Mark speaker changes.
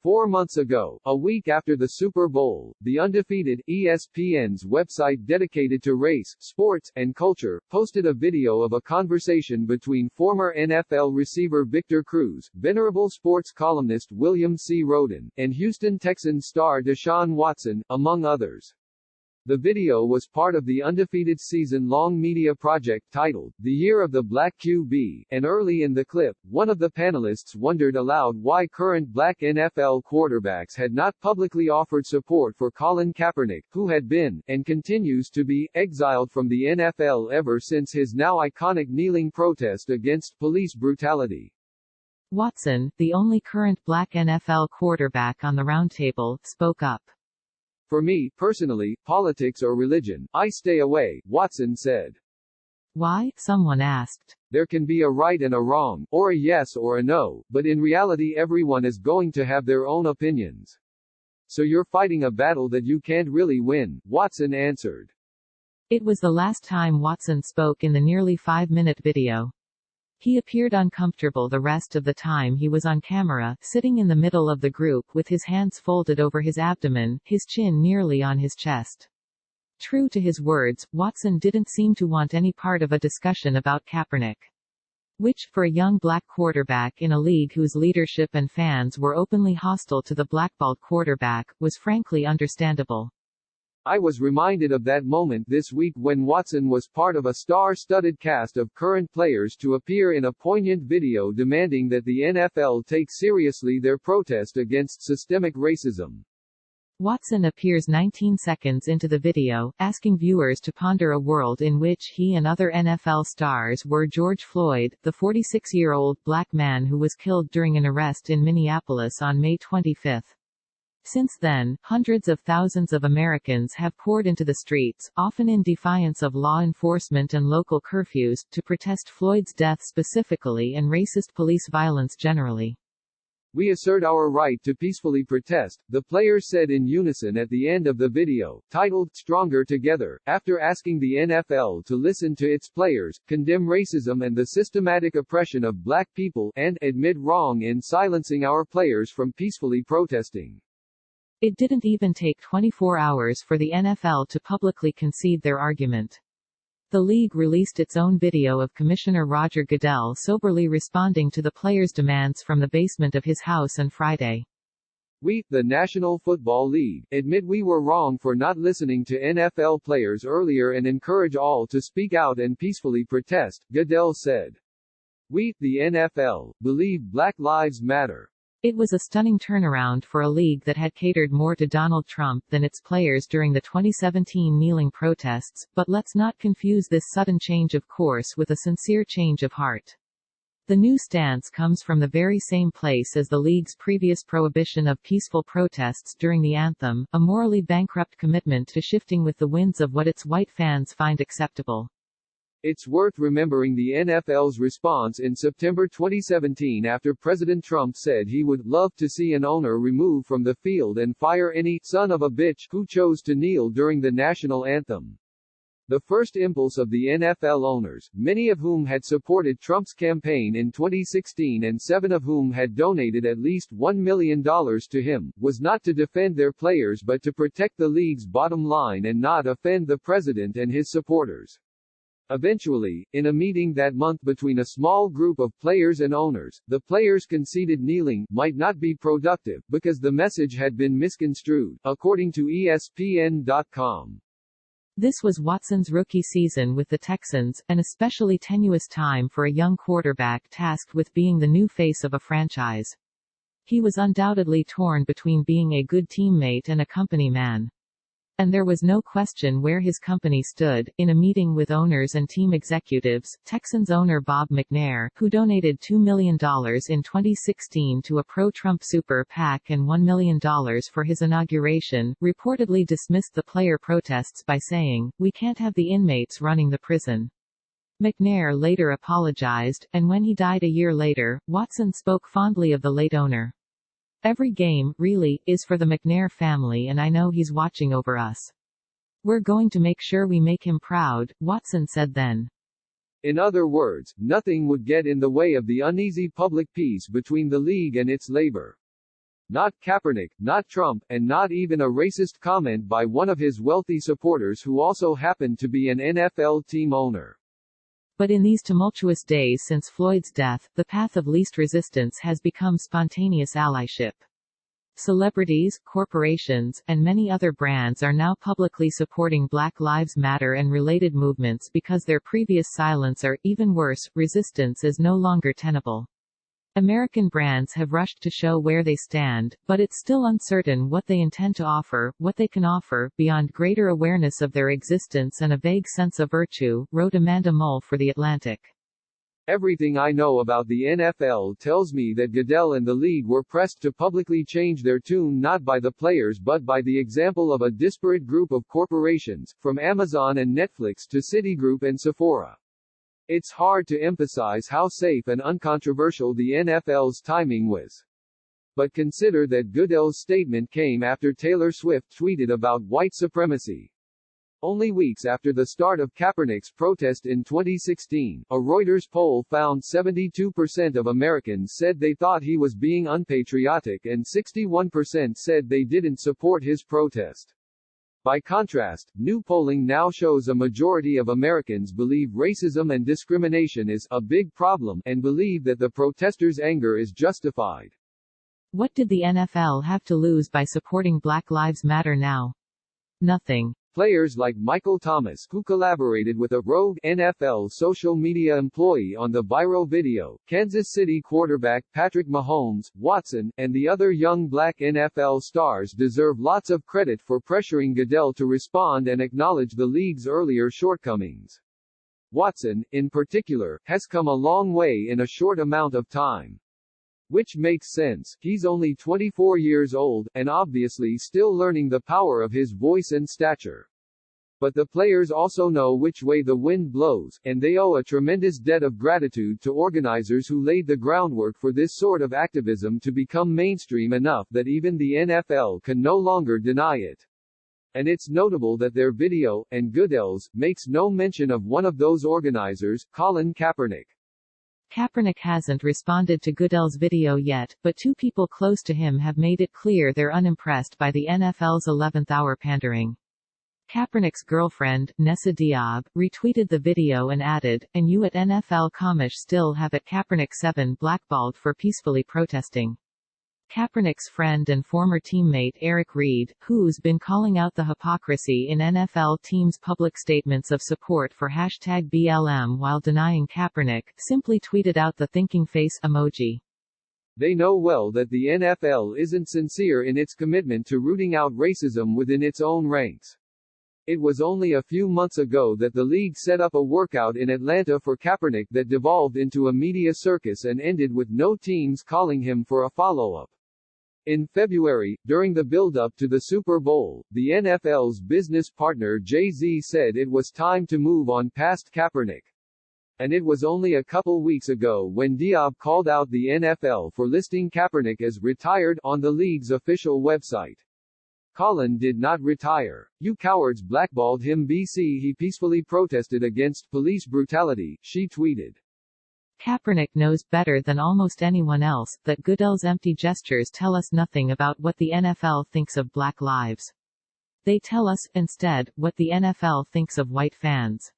Speaker 1: 4 months ago, a week after the Super Bowl, the undefeated ESPN's website dedicated to race, sports, and culture, posted a video of a conversation between former NFL receiver Victor Cruz, venerable sports columnist William C. Rhoden, and Houston Texans star Deshaun Watson, among others. The video was part of the undefeated season-long media project titled, The Year of the Black QB, and early in the clip, one of the panelists wondered aloud why current black NFL quarterbacks had not publicly offered support for Colin Kaepernick, who had been, and continues to be, exiled from the NFL ever since his now iconic kneeling protest against police brutality.
Speaker 2: Watson, the only current black NFL quarterback on the roundtable, spoke up.
Speaker 1: For me, personally, politics or religion, I stay away, Watson said.
Speaker 2: Why? Someone asked.
Speaker 1: There can be a right and a wrong, or a yes or a no, but in reality everyone is going to have their own opinions. So you're fighting a battle that you can't really win, Watson answered.
Speaker 2: It was the last time Watson spoke in the nearly 5-minute video. He appeared uncomfortable the rest of the time he was on camera, sitting in the middle of the group with his hands folded over his abdomen, his chin nearly on his chest. True to his words, Watson didn't seem to want any part of a discussion about Kaepernick. Which, for a young black quarterback in a league whose leadership and fans were openly hostile to the blackballed quarterback, was frankly understandable.
Speaker 1: I was reminded of that moment this week when Watson was part of a star-studded cast of current players to appear in a poignant video demanding that the NFL take seriously their protest against systemic racism.
Speaker 2: Watson appears 19 seconds into the video, asking viewers to ponder a world in which he and other NFL stars were George Floyd, the 46-year-old black man who was killed during an arrest in Minneapolis on May 25. Since then, hundreds of thousands of Americans have poured into the streets, often in defiance of law enforcement and local curfews, to protest Floyd's death specifically and racist police violence generally.
Speaker 1: We assert our right to peacefully protest, the players said in unison at the end of the video, titled Stronger Together, after asking the NFL to listen to its players, condemn racism and the systematic oppression of black people, and admit wrong in silencing our players from peacefully protesting.
Speaker 2: It didn't even take 24 hours for the NFL to publicly concede their argument. The league released its own video of Commissioner Roger Goodell soberly responding to the players' demands from the basement of his house on Friday.
Speaker 1: We, the National Football League, admit we were wrong for not listening to NFL players earlier and encourage all to speak out and peacefully protest, Goodell said. We, the NFL, believe Black Lives Matter.
Speaker 2: It was a stunning turnaround for a league that had catered more to Donald Trump than its players during the 2017 kneeling protests, but let's not confuse this sudden change of course with a sincere change of heart. The new stance comes from the very same place as the league's previous prohibition of peaceful protests during the anthem, a morally bankrupt commitment to shifting with the winds of what its white fans find acceptable.
Speaker 1: It's worth remembering the NFL's response in September 2017 after President Trump said he would love to see an owner removed from the field and fire any son of a bitch who chose to kneel during the national anthem. The first impulse of the NFL owners, many of whom had supported Trump's campaign in 2016 and 7 of whom had donated at least $1 million to him, was not to defend their players but to protect the league's bottom line and not offend the president and his supporters. Eventually, in a meeting that month between a small group of players and owners, the players conceded kneeling might not be productive, because the message had been misconstrued, according to ESPN.com.
Speaker 2: This was Watson's rookie season with the Texans, an especially tenuous time for a young quarterback tasked with being the new face of a franchise. He was undoubtedly torn between being a good teammate and a company man. And there was no question where his company stood. In a meeting with owners and team executives, Texans owner Bob McNair, who donated $2 million in 2016 to a pro-Trump super PAC and $1 million for his inauguration, reportedly dismissed the player protests by saying, "We can't have the inmates running the prison." McNair later apologized, and when he died a year later, Watson spoke fondly of the late owner. "Every game, really, is for the McNair family and I know he's watching over us. We're going to make sure we make him proud," Watson said then.
Speaker 1: In other words, nothing would get in the way of the uneasy public peace between the league and its labor. Not Kaepernick, not Trump, and not even a racist comment by one of his wealthy supporters who also happened to be an NFL team owner.
Speaker 2: But in these tumultuous days since Floyd's death, the path of least resistance has become spontaneous allyship. Celebrities, corporations, and many other brands are now publicly supporting Black Lives Matter and related movements because their previous silence or, even worse, resistance is no longer tenable. American brands have rushed to show where they stand, but it's still uncertain what they intend to offer, what they can offer, beyond greater awareness of their existence and a vague sense of virtue, wrote Amanda Mull for The Atlantic.
Speaker 1: Everything I know about the NFL tells me that Goodell and the league were pressed to publicly change their tune not by the players but by the example of a disparate group of corporations, from Amazon and Netflix to Citigroup and Sephora. It's hard to emphasize how safe and uncontroversial the NFL's timing was. But consider that Goodell's statement came after Taylor Swift tweeted about white supremacy. Only weeks after the start of Kaepernick's protest in 2016, a Reuters poll found 72% of Americans said they thought he was being unpatriotic and 61% said they didn't support his protest. By contrast, new polling now shows a majority of Americans believe racism and discrimination is a big problem and believe that the protesters' anger is justified.
Speaker 2: What did the NFL have to lose by supporting Black Lives Matter now? Nothing.
Speaker 1: Players like Michael Thomas, who collaborated with a rogue NFL social media employee on the viral video, Kansas City quarterback Patrick Mahomes, Watson, and the other young black NFL stars deserve lots of credit for pressuring Goodell to respond and acknowledge the league's earlier shortcomings. Watson, in particular, has come a long way in a short amount of time. Which makes sense, he's only 24 years old, and obviously still learning the power of his voice and stature. But the players also know which way the wind blows, and they owe a tremendous debt of gratitude to organizers who laid the groundwork for this sort of activism to become mainstream enough that even the NFL can no longer deny it. And it's notable that their video, and Goodell's, makes no mention of one of those organizers, Colin Kaepernick.
Speaker 2: Kaepernick hasn't responded to Goodell's video yet, but two people close to him have made it clear they're unimpressed by the NFL's 11th-hour pandering. Kaepernick's girlfriend, Nessa Diab, retweeted the video and added, "And you at NFL Commish still have at Kaepernick 7 blackballed for peacefully protesting." Kaepernick's friend and former teammate Eric Reid, who's been calling out the hypocrisy in NFL teams' public statements of support for #BLM while denying Kaepernick, simply tweeted out the thinking face emoji.
Speaker 1: They know well that the NFL isn't sincere in its commitment to rooting out racism within its own ranks. It was only a few months ago that the league set up a workout in Atlanta for Kaepernick that devolved into a media circus and ended with no teams calling him for a follow-up. In February, during the build-up to the Super Bowl, the NFL's business partner Jay-Z said it was time to move on past Kaepernick. And it was only a couple weeks ago when Diab called out the NFL for listing Kaepernick as retired on the league's official website. Colin did not retire. "You cowards blackballed him BC. He peacefully protested against police brutality," she tweeted.
Speaker 2: Kaepernick knows better than almost anyone else that Goodell's empty gestures tell us nothing about what the NFL thinks of black lives. They tell us, instead, what the NFL thinks of white fans.